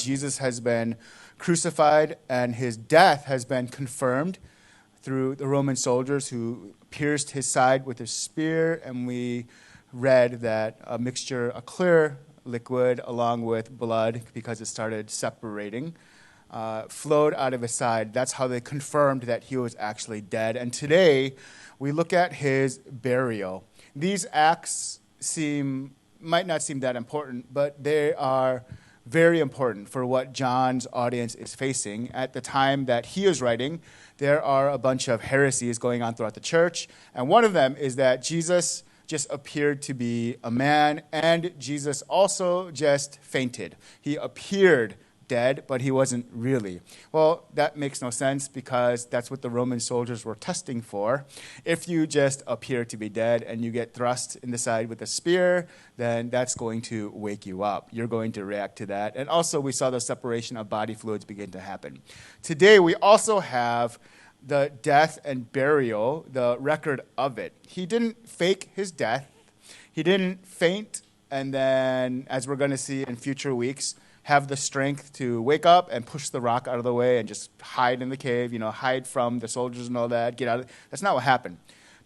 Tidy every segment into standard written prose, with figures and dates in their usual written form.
Jesus has been crucified and his death has been confirmed through the Roman soldiers who pierced his side with a spear, and we read that a clear liquid along with blood, because it started separating, flowed out of his side. That's how they confirmed that he was actually dead. And today, we look at his burial. These acts might not seem that important, but they are very important for what John's audience is facing. At the time that he is writing, there are a bunch of heresies going on throughout the church, and one of them is that Jesus just appeared to be a man, and Jesus also just fainted. He appeared dead, but he wasn't really. Well, that makes no sense because that's what the Roman soldiers were testing for. If you just appear to be dead and you get thrust in the side with a spear, then that's going to wake you up. You're going to react to that. And also, we saw the separation of body fluids begin to happen. Today, we also have the death and burial, the record of it. He didn't fake his death. He didn't faint, and then, as we're going to see in future weeks, have the strength to wake up and push the rock out of the way and just hide in the cave, hide from the soldiers and all that, get out. That's not what happened.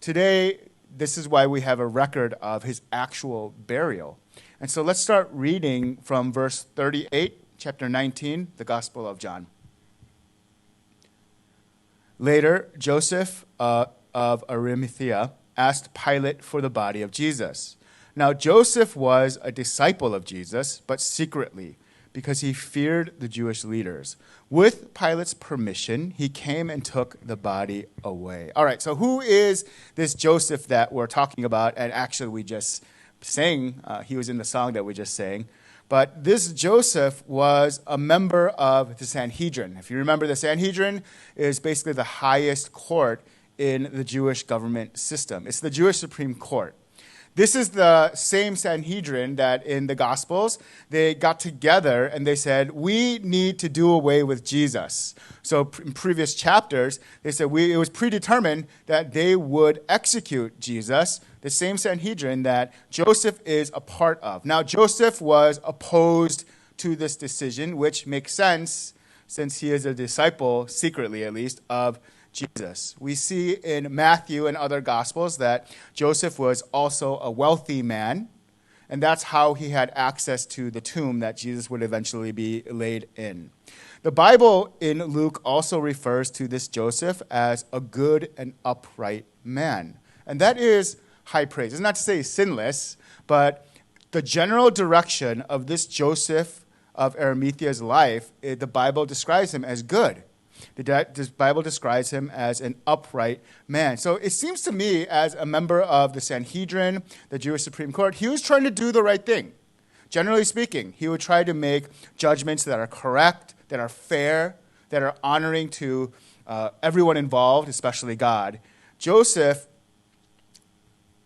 Today, this is why we have a record of his actual burial. And so let's start reading from verse 38, chapter 19, the Gospel of John. Later, Joseph of Arimathea asked Pilate for the body of Jesus. Now, Joseph was a disciple of Jesus, but secretly, because he feared the Jewish leaders. With Pilate's permission, he came and took the body away. All right, so who is this Joseph that we're talking about? And actually, we just sang, he was in the song that we just sang. But this Joseph was a member of the Sanhedrin. If you remember, the Sanhedrin is basically the highest court in the Jewish government system. It's the Jewish Supreme Court. This is the same Sanhedrin that in the Gospels, they got together and they said, we need to do away with Jesus. So in previous chapters, they said it was predetermined that they would execute Jesus, the same Sanhedrin that Joseph is a part of. Now, Joseph was opposed to this decision, which makes sense since he is a disciple, secretly at least, of Jesus. We see in Matthew and other Gospels that Joseph was also a wealthy man, and that's how he had access to the tomb that Jesus would eventually be laid in. The Bible in Luke also refers to this Joseph as a good and upright man, and that is high praise. It's not to say sinless, but the general direction of this Joseph of Arimathea's life, the Bible describes him as good. The Bible describes him as an upright man. So it seems to me, as a member of the Sanhedrin, the Jewish Supreme Court, he was trying to do the right thing. Generally speaking, he would try to make judgments that are correct, that are fair, that are honoring to everyone involved, especially God. Joseph,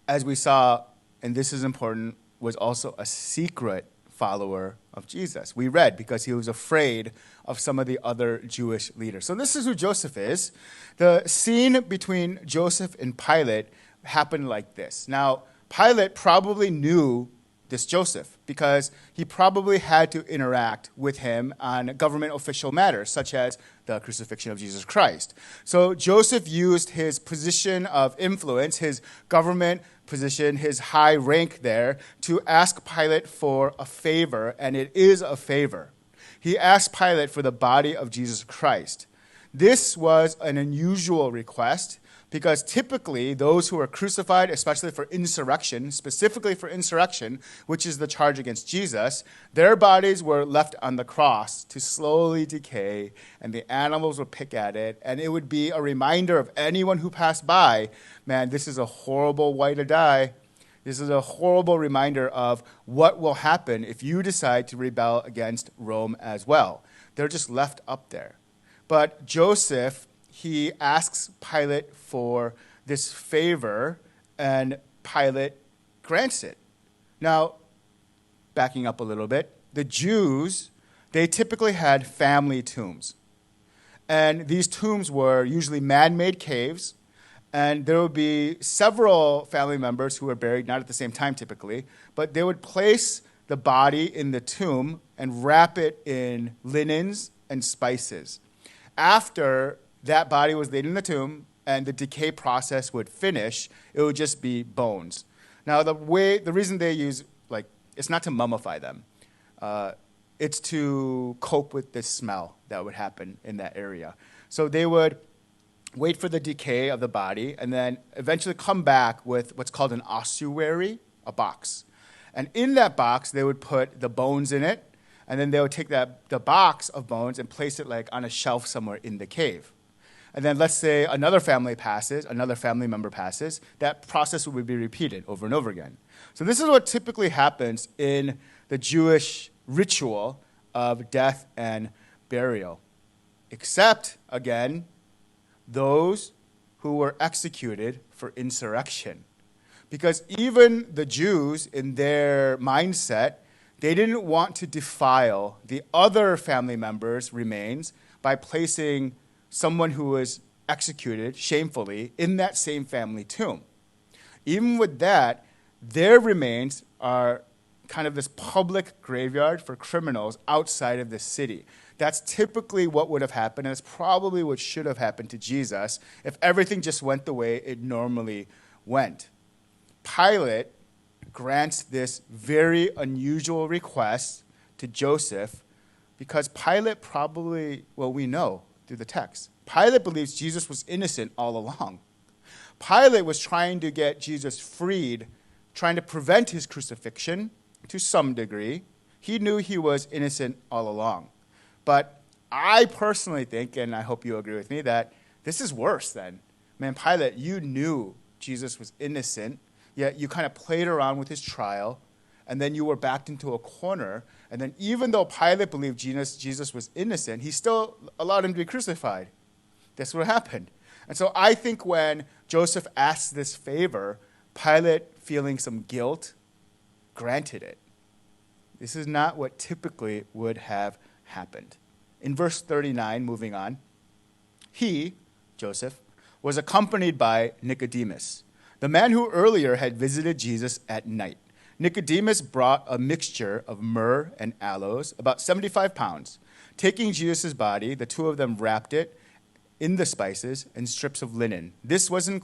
as we saw, and this is important, was also a secret follower of Jesus. We read because he was afraid of some of the other Jewish leaders. So this is who Joseph is. The scene between Joseph and Pilate happened like this. Now, Pilate probably knew this Joseph because he probably had to interact with him on government official matters, such as the crucifixion of Jesus Christ. So Joseph used his position of influence, his government position, his high rank there, to ask Pilate for a favor, and it is a favor. He asked Pilate for the body of Jesus Christ. This was an unusual request because typically those who were crucified, especially for insurrection, specifically for insurrection, which is the charge against Jesus, their bodies were left on the cross to slowly decay, and the animals would pick at it, and it would be a reminder of anyone who passed by, man, this is a horrible way to die. This is a horrible reminder of what will happen if you decide to rebel against Rome as well. They're just left up there. But Joseph, he asks Pilate for this favor, and Pilate grants it. Now, backing up a little bit, the Jews, they typically had family tombs. And these tombs were usually man-made caves, and there would be several family members who were buried, not at the same time typically, but they would place the body in the tomb and wrap it in linens and spices. After that body was laid in the tomb and the decay process would finish, it would just be bones. Now, the reason they use, it's not to mummify them. It's to cope with the smell that would happen in that area. So they would wait for the decay of the body and then eventually come back with what's called an ossuary, a box. And in that box, they would put the bones in it, and then they would take the box of bones and place it on a shelf somewhere in the cave. And then let's say another family member passes, that process would be repeated over and over again. So this is what typically happens in the Jewish ritual of death and burial. Except, again, those who were executed for insurrection. Because even the Jews, in their mindset, they didn't want to defile the other family members' remains by placing someone who was executed shamefully in that same family tomb. Even with that, their remains are kind of this public graveyard for criminals outside of the city. That's typically what would have happened, and it's probably what should have happened to Jesus if everything just went the way it normally went. Pilate grants this very unusual request to Joseph because Pilate probably, we know through the text, Pilate believes Jesus was innocent all along. Pilate was trying to get Jesus freed, trying to prevent his crucifixion to some degree. He knew he was innocent all along. But I personally think, and I hope you agree with me, that this is worse then. Man, Pilate, you knew Jesus was innocent, yet you kind of played around with his trial, and then you were backed into a corner, and then even though Pilate believed Jesus was innocent, he still allowed him to be crucified. That's what happened. And so I think when Joseph asked this favor, Pilate, feeling some guilt, granted it. This is not what typically would have happened. In verse 39, moving on, he, Joseph, was accompanied by Nicodemus, the man who earlier had visited Jesus at night. Nicodemus brought a mixture of myrrh and aloes, about 75 pounds. Taking Jesus' body, the two of them wrapped it in the spices and strips of linen. This was in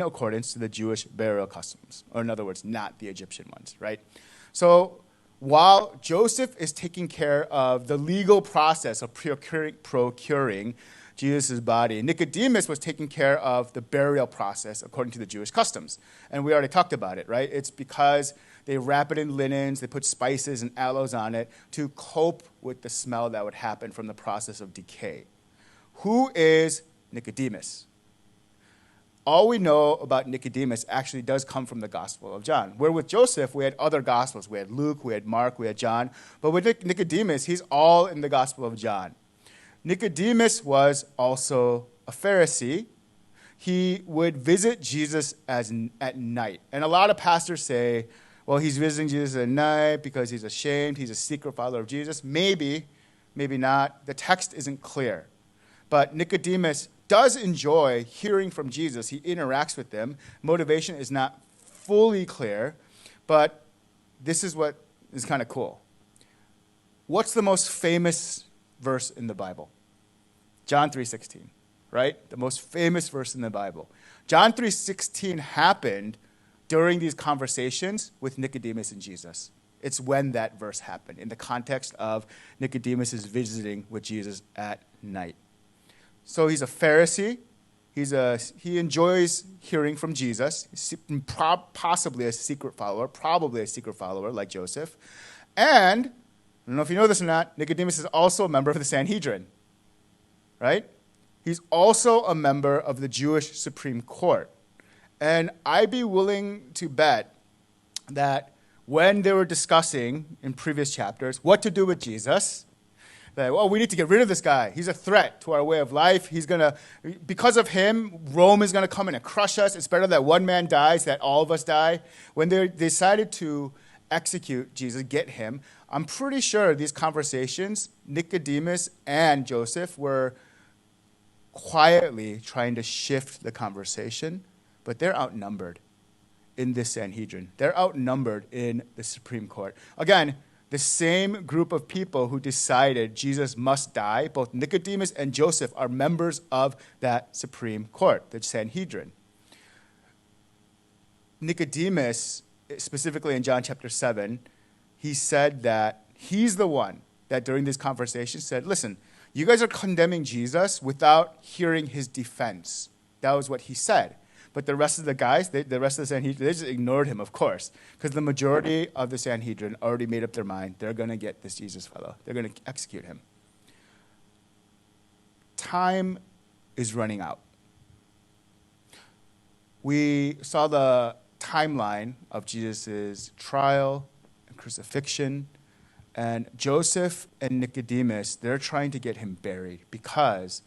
accordance to the Jewish burial customs, or in other words, not the Egyptian ones, right? So while Joseph is taking care of the legal process of procuring Jesus' body, Nicodemus was taking care of the burial process according to the Jewish customs. And we already talked about it, right? It's because they wrap it in linens, they put spices and aloes on it to cope with the smell that would happen from the process of decay. Who is Nicodemus? All we know about Nicodemus actually does come from the Gospel of John. Where with Joseph, we had other Gospels. We had Luke, we had Mark, we had John. But with Nicodemus, he's all in the Gospel of John. Nicodemus was also a Pharisee. He would visit Jesus at night. And a lot of pastors say, well, he's visiting Jesus at night because he's ashamed, he's a secret follower of Jesus. Maybe, maybe not. The text isn't clear. But Nicodemus does enjoy hearing from Jesus. He interacts with them. Motivation is not fully clear, but this is what is kind of cool. What's the most famous verse in the Bible? John 3:16, right? The most famous verse in the Bible. John 3:16 happened during these conversations with Nicodemus and Jesus. It's when that verse happened, in the context of Nicodemus is visiting with Jesus at night. So he's a Pharisee. He enjoys hearing from Jesus, possibly a secret follower, probably a secret follower like Joseph. And, I don't know if you know this or not, Nicodemus is also a member of the Sanhedrin, right? He's also a member of the Jewish Supreme Court. And I'd be willing to bet that when they were discussing in previous chapters what to do with Jesus, that, we need to get rid of this guy. He's a threat to our way of life. Because of him, Rome is going to come in and crush us. It's better that one man dies, that all of us die. When they decided to execute Jesus, get him, I'm pretty sure these conversations, Nicodemus and Joseph were quietly trying to shift the conversation, but they're outnumbered. in this Sanhedrin. They're outnumbered in the Supreme Court. Again, the same group of people who decided Jesus must die, both Nicodemus and Joseph, are members of that Supreme Court, the Sanhedrin. Nicodemus, specifically in John chapter 7, he said that he's the one that during this conversation said, listen, you guys are condemning Jesus without hearing his defense. That was what he said. But the rest of the guys, the rest of the Sanhedrin, they just ignored him, of course, because the majority of the Sanhedrin already made up their mind. They're going to get this Jesus fellow. They're going to execute him. Time is running out. We saw the timeline of Jesus' trial and crucifixion. And Joseph and Nicodemus, they're trying to get him buried because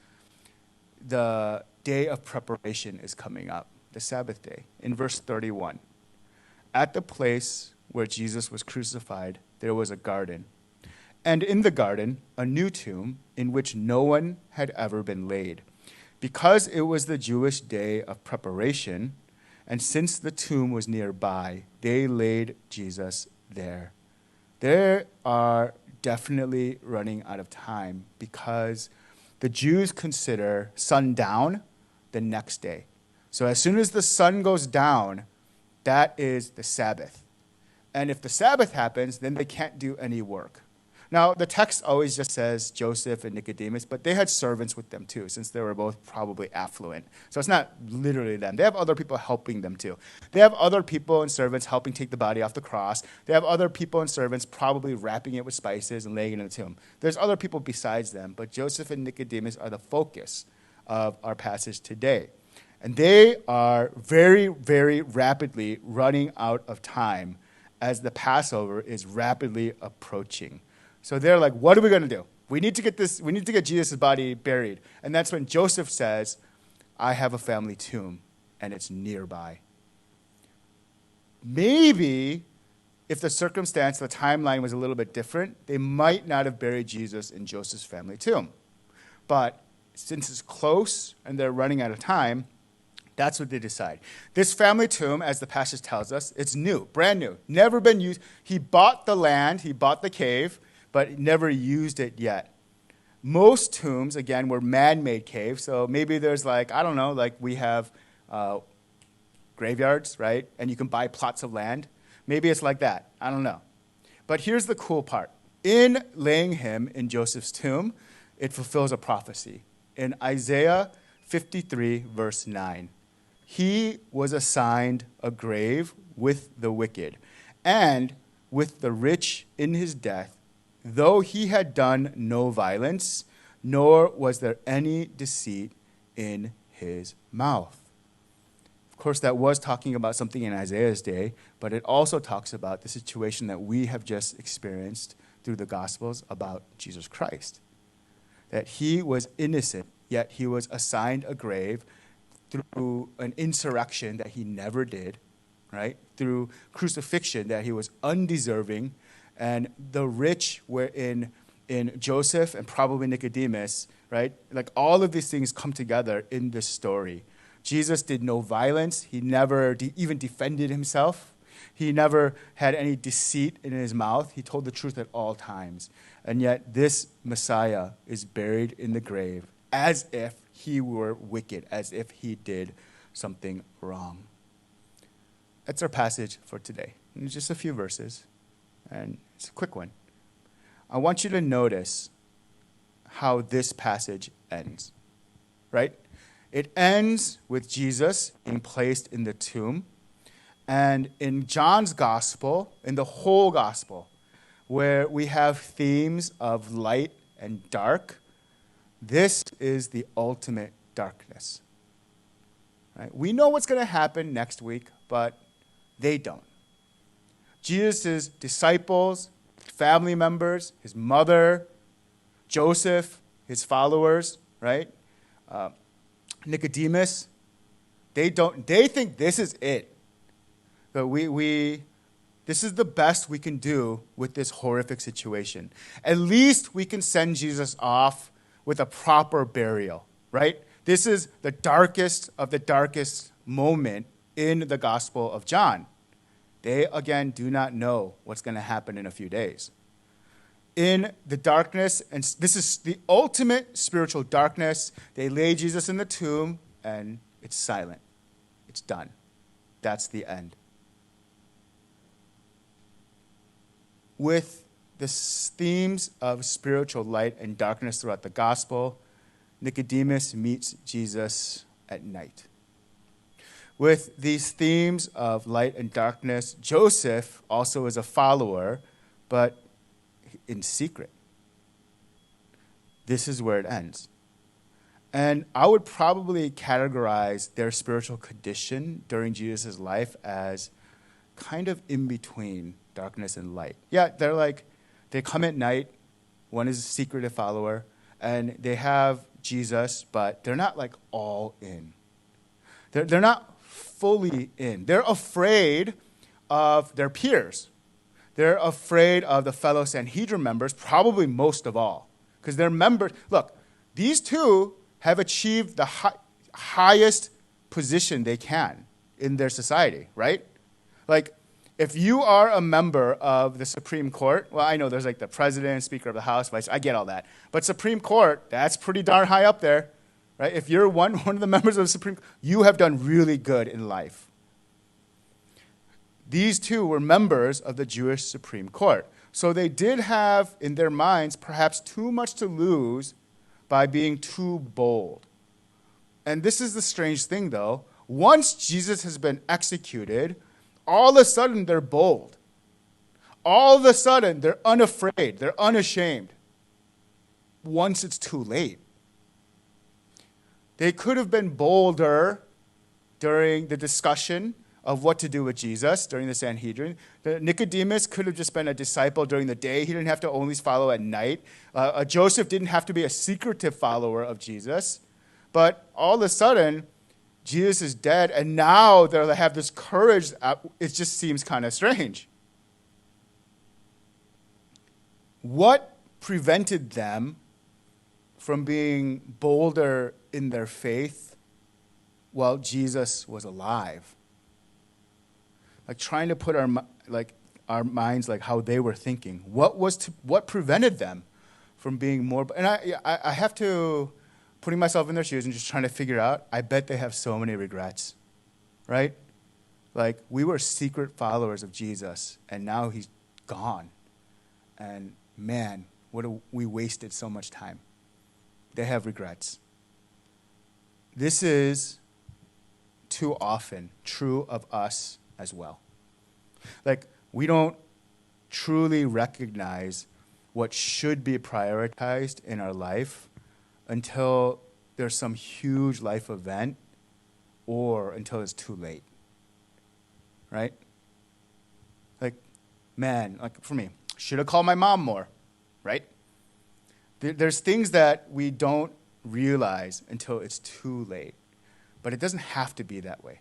the day of preparation is coming up, the Sabbath day. In verse 31, at the place where Jesus was crucified, there was a garden. And in the garden, a new tomb in which no one had ever been laid. Because it was the Jewish day of preparation, and since the tomb was nearby, they laid Jesus there. They are definitely running out of time because the Jews consider sundown the next day. So as soon as the sun goes down, that is the Sabbath. And if the Sabbath happens, then they can't do any work. Now, the text always just says Joseph and Nicodemus, but they had servants with them too, since they were both probably affluent. So it's not literally them. They have other people helping them too. They have other people and servants helping take the body off the cross. They have other people and servants probably wrapping it with spices and laying it in the tomb. There's other people besides them, but Joseph and Nicodemus are the focus of our passage today. And they are very, very rapidly running out of time as the Passover is rapidly approaching. So they're like, what are we going to do? We need to get Jesus' body buried. And that's when Joseph says, I have a family tomb, and it's nearby. Maybe if the circumstance, the timeline was a little bit different, they might not have buried Jesus in Joseph's family tomb. But since it's close and they're running out of time, that's what they decide. This family tomb, as the passage tells us, it's new, brand new, never been used. He bought the land, he bought the cave, but never used it yet. Most tombs, again, were man-made caves. So maybe there's we have graveyards, right? And you can buy plots of land. Maybe it's like that. I don't know. But here's the cool part. In laying him in Joseph's tomb, it fulfills a prophecy. In Isaiah 53, verse 9, he was assigned a grave with the wicked and with the rich in his death, though he had done no violence, nor was there any deceit in his mouth. Of course, that was talking about something in Isaiah's day, but it also talks about the situation that we have just experienced through the Gospels about Jesus Christ. That he was innocent, yet he was assigned a grave through an insurrection that he never did, right? Through crucifixion that he was undeserving. And the rich were in Joseph and probably Nicodemus, right? Like all of these things come together in this story. Jesus did no violence. He never even defended himself. He never had any deceit in his mouth. He told the truth at all times. And yet this Messiah is buried in the grave as if he were wicked, as if he did something wrong. That's our passage for today. And just a few verses. And it's a quick one. I want you to notice how this passage ends, right? It ends with Jesus being placed in the tomb. And in John's gospel, in the whole gospel, where we have themes of light and dark, this is the ultimate darkness. Right? We know what's going to happen next week, but they don't. Jesus' disciples, family members, his mother, Joseph, his followers, right? Nicodemus, they think this is it. But this is the best we can do with this horrific situation. At least we can send Jesus off with a proper burial, right? This is the darkest of the darkest moment in the Gospel of John. They, again, do not know what's going to happen in a few days. In the darkness, and this is the ultimate spiritual darkness, they lay Jesus in the tomb, and it's silent. It's done. That's the end. With the themes of spiritual light and darkness throughout the gospel, Nicodemus meets Jesus at night. With these themes of light and darkness, Joseph also is a follower, but in secret. This is where it ends. And I would probably categorize their spiritual condition during Jesus' life as kind of in between darkness and light. Yeah, they come at night. One is a secretive follower, and they have Jesus, but they're not like all in. They're not fully in. They're afraid of their peers. They're afraid of the fellow Sanhedrin members, probably most of all, because they're members. Look, these two have achieved the highest position they can in their society, right? Like, if you are a member of the Supreme Court, well, I know there's like the president, Speaker of the House, Vice, I get all that. But Supreme Court, that's pretty darn high up there, right? If you're one of the members of the Supreme Court, you have done really good in life. These two were members of the Jewish Supreme Court. So they did have, in their minds, perhaps too much to lose by being too bold. And this is the strange thing, though. Once Jesus has been executed, all of a sudden they're bold. All of a sudden they're unafraid. They're unashamed. Once it's too late. They could have been bolder during the discussion of what to do with Jesus during the Sanhedrin. Nicodemus could have just been a disciple during the day. He didn't have to only follow at night. Joseph didn't have to be a secretive follower of Jesus. But all of a sudden, Jesus is dead, and now they have this courage. It just seems kind of strange. What prevented them from being bolder in their faith while Jesus was alive? Like trying to put our minds like how they were thinking. What prevented them from being more? And I have to putting myself in their shoes and just trying to figure out. I bet they have so many regrets, right? Like we were secret followers of Jesus, and now he's gone. And man, we wasted so much time. They have regrets. This is too often true of us as well. Like, we don't truly recognize what should be prioritized in our life until there's some huge life event or until it's too late. Right? Like, man, like for me, should have called my mom more, right? There's things that we don't realize until it's too late. But it doesn't have to be that way.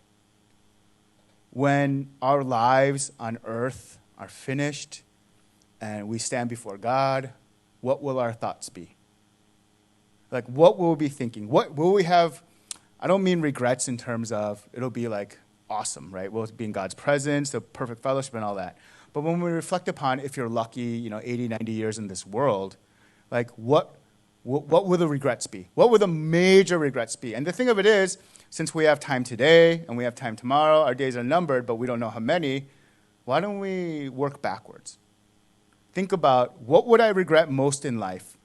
When our lives on earth are finished and we stand before God, what will our thoughts be? Like, what will we be thinking? What will we have? I don't mean regrets in terms of it'll be like awesome, right? We'll be in God's presence, the perfect fellowship and all that. But when we reflect upon, if you're lucky, 80, 90 years in this world, like what will the regrets be? What will the major regrets be? And the thing of it is, since we have time today and we have time tomorrow, our days are numbered, but we don't know how many, why don't we work backwards? Think about what would I regret most in life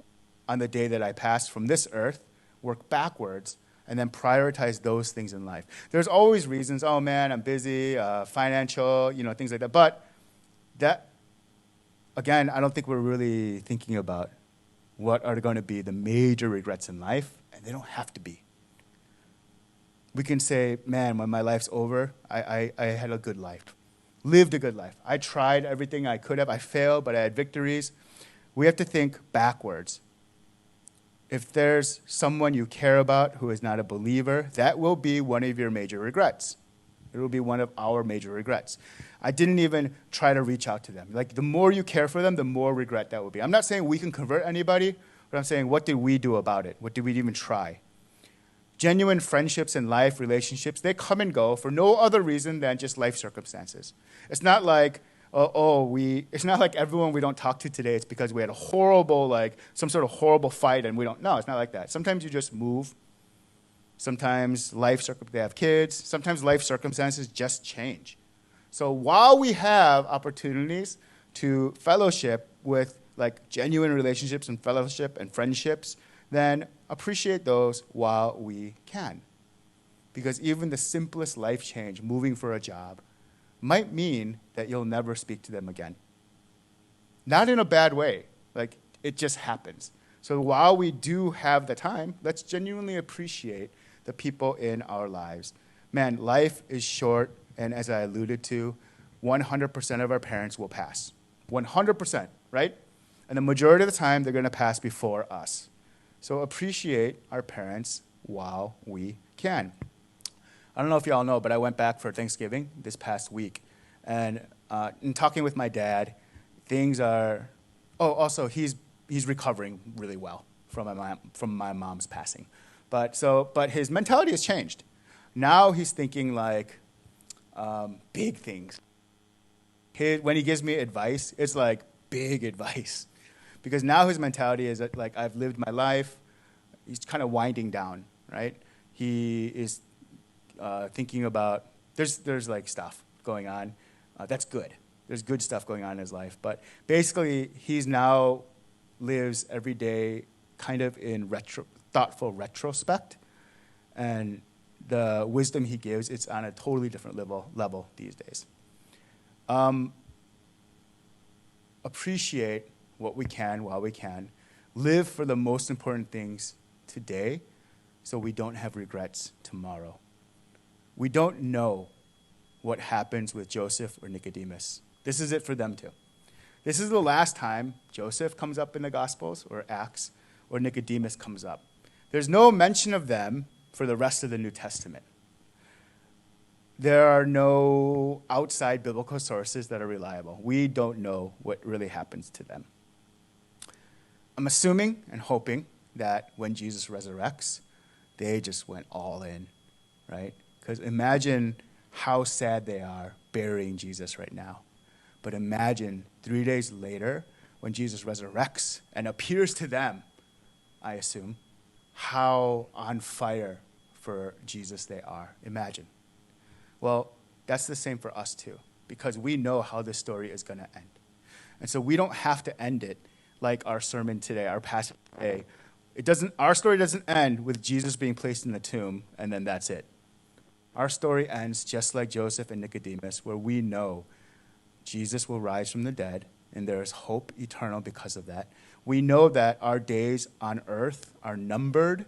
on the day that I pass from this earth, work backwards, and then prioritize those things in life. There's always reasons, oh man, I'm busy, financial, things like that. But that, again, I don't think we're really thinking about what are going to be the major regrets in life, and they don't have to be. We can say, man, when my life's over, I had a good life, lived a good life. I tried everything I could have. I failed, but I had victories. We have to think backwards. If there's someone you care about who is not a believer, that will be one of your major regrets. It will be one of our major regrets. I didn't even try to reach out to them. Like, the more you care for them, the more regret that will be. I'm not saying we can convert anybody, but I'm saying, what did we do about it? What did we even try? Genuine friendships in life, relationships, they come and go for no other reason than just life circumstances. It's not like, it's not like everyone we don't talk to today, it's because we had a horrible, some sort of horrible fight and we don't, no, it's not like that. Sometimes you just move. Sometimes they have kids. Sometimes life circumstances just change. So while we have opportunities to fellowship with genuine relationships and fellowship and friendships, then appreciate those while we can. Because even the simplest life change, moving for a job, might mean that you'll never speak to them again. Not in a bad way. It just happens. So while we do have the time, let's genuinely appreciate the people in our lives. Man, life is short, and as I alluded to, 100% of our parents will pass. 100%, right? And the majority of the time, they're going to pass before us. So appreciate our parents while we can. I don't know if y'all know, but I went back for Thanksgiving this past week. And in talking with my dad, things are... Oh, also, he's recovering really well from my mom's passing. But his mentality has changed. Now he's thinking big things. When he gives me advice, it's big advice. Because now his mentality is that I've lived my life. He's kind of winding down, right? He is thinking about, there's stuff going on. That's good. There's good stuff going on in his life. But basically, he's now lives every day kind of in thoughtful retrospect. And the wisdom he gives, it's on a totally different level these days. Appreciate what we can while we can. Live for the most important things today so we don't have regrets tomorrow. We don't know what happens with Joseph or Nicodemus. This is it for them too. This is the last time Joseph comes up in the Gospels or Acts or Nicodemus comes up. There's no mention of them for the rest of the New Testament. There are no outside biblical sources that are reliable. We don't know what really happens to them. I'm assuming and hoping that when Jesus resurrects, they just went all in, right? Because imagine how sad they are burying Jesus right now. But imagine 3 days later when Jesus resurrects and appears to them, I assume, how on fire for Jesus they are. Imagine. Well, that's the same for us too, because we know how this story is going to end. And so we don't have to end it like our sermon today, our passage today. Our story doesn't end with Jesus being placed in the tomb and then that's it. Our story ends just like Joseph and Nicodemus, where we know Jesus will rise from the dead, and there is hope eternal because of that. We know that our days on earth are numbered,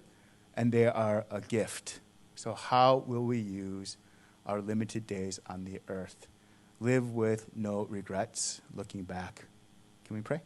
and they are a gift. So how will we use our limited days on the earth? Live with no regrets looking back. Can we pray?